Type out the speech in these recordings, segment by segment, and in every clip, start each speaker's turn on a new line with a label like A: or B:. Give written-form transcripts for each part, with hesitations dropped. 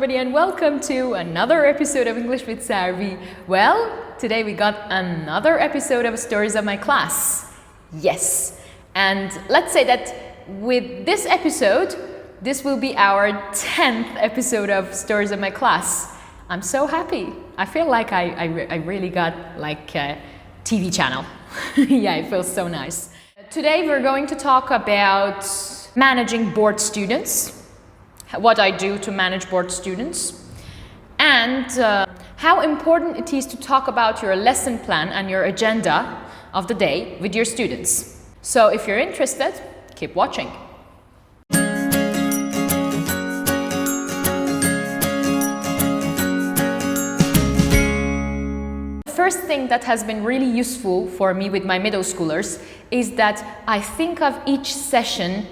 A: everybody, and welcome to another episode of English with Sarvi. Well, today we got another episode of Stories of My Class. Yes, and let's say that with this episode, this will be our 10th episode of Stories of My Class. I'm so happy. I feel like I really got like a TV channel. Yeah, it feels so nice. Today we're going to talk about managing bored students, what I do to manage bored students, and how important it is to talk about your lesson plan and your agenda of the day with your students. So if you're interested, keep watching. First thing that has been really useful for me with my middle schoolers is that I think of each session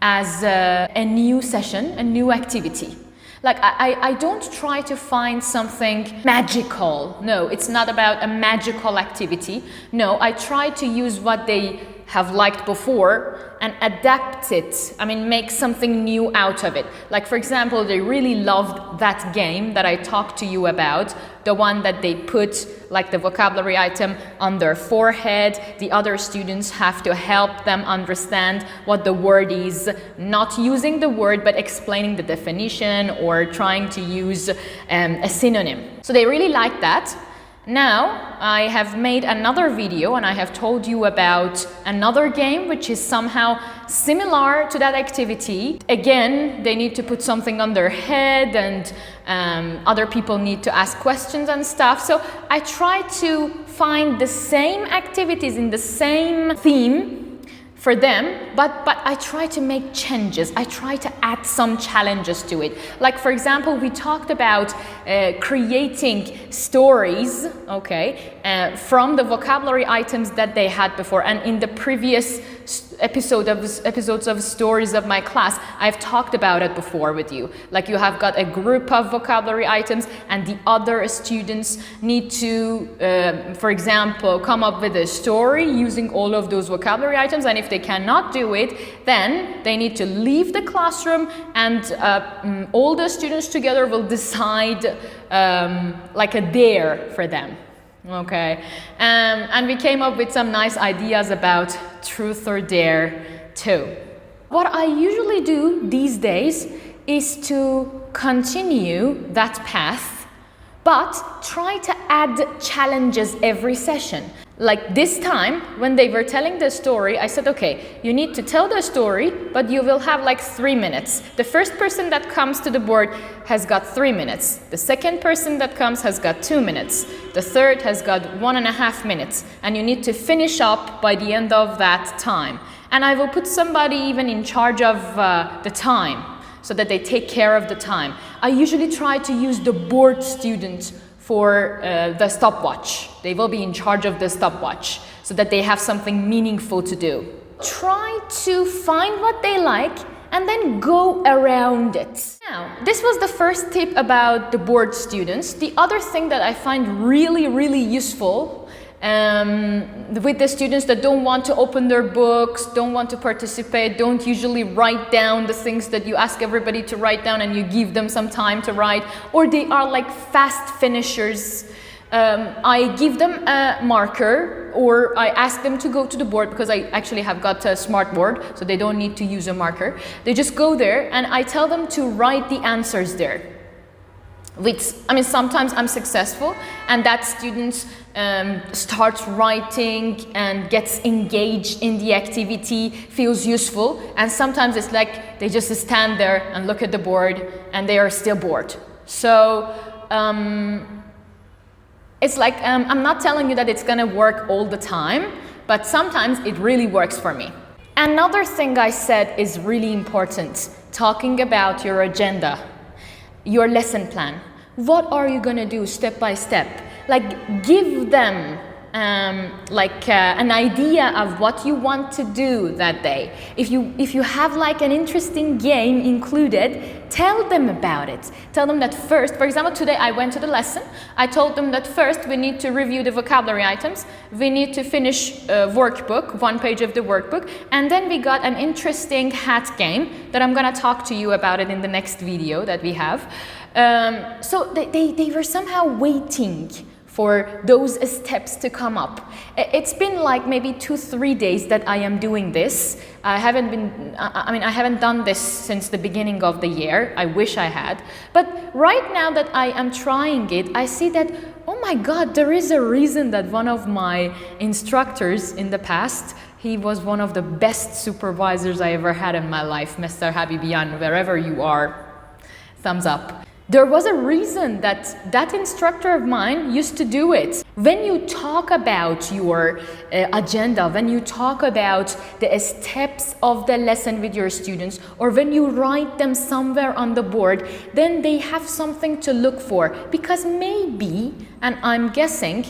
A: as a new session, a new activity. Like I don't try to find something magical. No, it's not about a magical activity. No, I try to use what they have liked before and adapt it. I mean, make something new out of it. Like for example, they really loved that game that I talked to you about, the one that they put like the vocabulary item on their forehead. The other students have to help them understand what the word is, not using the word but explaining the definition or trying to use a synonym. So they really liked that. Now I have made another video and I have told you about another game which is somehow similar to that activity. Again, they need to put something on their head and other people need to ask questions and stuff. So I try to find the same activities in the same theme for them, but I try to make changes. I try to add some challenges to it. Like for example, we talked about creating stories, okay, from the vocabulary items that they had before. And in the previous episodes of Stories of My Class, I've talked about it before with you. Like you have got a group of vocabulary items and the other students need to, for example, come up with a story using all of those vocabulary items. And if they cannot do it, then they need to leave the classroom and all the students together will decide like a dare for them. Okay, and we came up with some nice ideas about truth or dare too. What I usually do these days is to continue that path, but try to add challenges every session. Like this time, when they were telling the story, I said, okay, you need to tell the story, but you will have like 3 minutes. The first person that comes to the board has got 3 minutes. The second person that comes has got 2 minutes. The third has got 1.5 minutes. And you need to finish up by the end of that time. And I will put somebody even in charge of the time, so that they take care of the time. I usually try to use the board student for the stopwatch. They will be in charge of the stopwatch so that they have something meaningful to do. Try to find what they like and then go around it. Now, this was the first tip about the bored students. The other thing that I find really, really useful with the students that don't want to open their books, don't want to participate, don't usually write down the things that you ask everybody to write down and you give them some time to write, or they are like fast finishers. I give them a marker or I ask them to go to the board because I actually have got a smart board, so they don't need to use a marker. They just go there and I tell them to write the answers there. Sometimes I'm successful and that student starts writing and gets engaged in the activity, feels useful, and sometimes it's like they just stand there and look at the board and they are still bored. So it's like I'm not telling you that it's gonna work all the time, but sometimes it really works for me. Another thing I said is really important, talking about your agenda, your lesson plan. What are you gonna do step by step? Like give them an idea of what you want to do that day. If you have like an interesting game included, tell them about it. Tell them that first, for example, today I went to the lesson. I told them that first we need to review the vocabulary items. We need to finish workbook, 1 page of the workbook. And then we got an interesting hat game that I'm gonna talk to you about it in the next video that we have. So they were somehow waiting for those steps to come up. It's been like maybe 2-3 days that I am doing this. I haven't done this since the beginning of the year. I wish I had. But right now that I am trying it, I see that, oh my God, there is a reason that one of my instructors in the past, he was one of the best supervisors I ever had in my life, Mr. Habibian, wherever you are, thumbs up. There was a reason that that instructor of mine used to do it. When you talk about your agenda, when you talk about the steps of the lesson with your students, or when you write them somewhere on the board, then they have something to look for. Because maybe, and I'm guessing,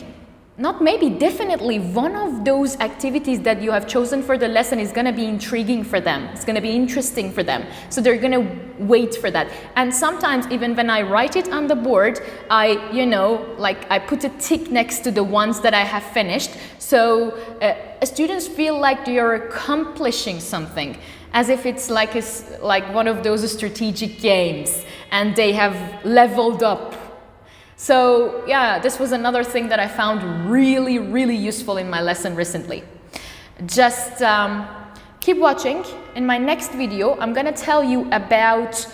A: not maybe, definitely one of those activities that you have chosen for the lesson is going to be intriguing for them. It's going to be interesting for them. So they're going to wait for that. And sometimes even when I write it on the board, I put a tick next to the ones that I have finished. So students feel like they are accomplishing something, as if it's like one of those strategic games and they have leveled up. So yeah, this was another thing that I found really, really useful in my lesson recently. Just keep watching. In my next video, I'm gonna tell you about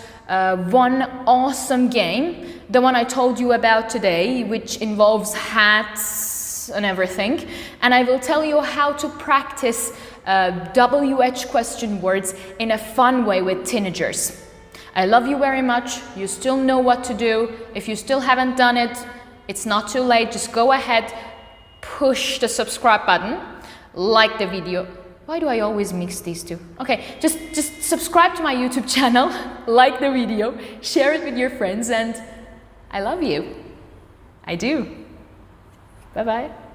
A: one awesome game, the one I told you about today, which involves hats and everything. And I will tell you how to practice WH question words in a fun way with teenagers. I love you very much. You still know what to do. If you still haven't done it, it's not too late. Just go ahead, push the subscribe button, like the video. Why do I always mix these two? Okay, just subscribe to my YouTube channel, like the video, share it with your friends, and I love you. I do. Bye-bye.